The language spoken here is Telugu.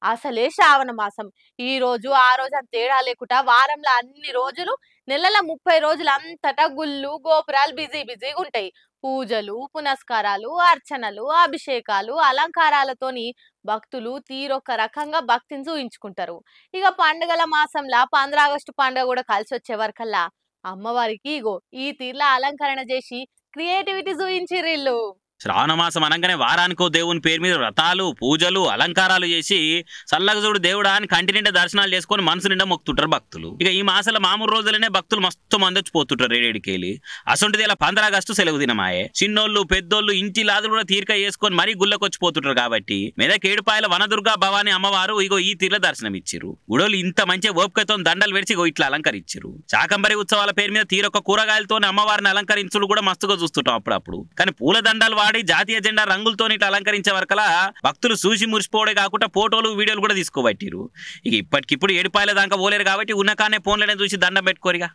అసలే శ్రావణ మాసం. ఈ రోజు, ఆ రోజు అని తేడా లేకుండా వారంలో అన్ని రోజులు, నెలల 30 రోజులు అంతటా గుళ్ళు, గోపురాలు బిజీగుంటాయి. పూజలు, పునస్కారాలు, అర్చనలు, అభిషేకాలు, అలంకారాలతోని భక్తులు తీరొక్క రకంగా భక్తిని చూయించుకుంటారు. ఇక పండుగల మాసంలా 15 ఆగస్టు పండుగ కూడా కలిసొచ్చే వరకల్లా అమ్మవారికి ఇగో ఈ తీర్ల అలంకరణ చేసి క్రియేటివిటీ చూయించిర్రిల్లు. శ్రావణమాసం అనగానే వారానికో దేవుని పేరు మీద వ్రతాలు పూజలు అలంకారాలు చేసి సల్లగా చూడు దేవుడా అని కంటి నిండా దర్శనాలు చేసుకొని మనసు నిండా మొక్కుతుంటారు భక్తులు. ఇక ఈ మాసాల మామూలు రోజులనే భక్తులు మస్తు మంది వచ్చిపోతుంటారు రేడికెళ్ళి. అసొంటిది ఇలా 15 ఆగస్టు సెలవు దినమాయే. చిన్నోళ్ళు పెద్దోళ్ళు ఇంటి లాదులు కూడా తీరిక చేసుకొని మరీ గుళ్ళకి వచ్చిపోతుంటారు కాబట్టి మెదక్ ఏడుపాయల వనదుర్గా భవాని అమ్మవారు ఇగో ఈ తీర్ల దర్శనం ఇచ్చిరు. గుడోళ్ళు ఇంత మంచి ఓపికతో దండలు పెడిచి ఇగో ఇట్లా అలంకరించారు. శాకంబరి ఉత్సవాల పేరు మీద తీరొక్క కూరగాయలతో అమ్మవారిని అలంకరించుడు కూడా మస్తుగా చూస్తుంటాం అప్పుడప్పుడు. కానీ పూల దండాలు జాతీయ జెండా రంగులతో ఇట్లా అలంకరించే వరకలా భక్తులు చూసి మురిసిపోవడే కాకుండా ఫోటోలు వీడియోలు కూడా తీసుకోబట్టిరు. ఇక ఇప్పటికిప్పుడు ఏడుపాయల దాకా పోలేరు కాబట్టి ఉన్నకానే ఫోన్లనే చూసి దండం పెట్టుకోరిగా.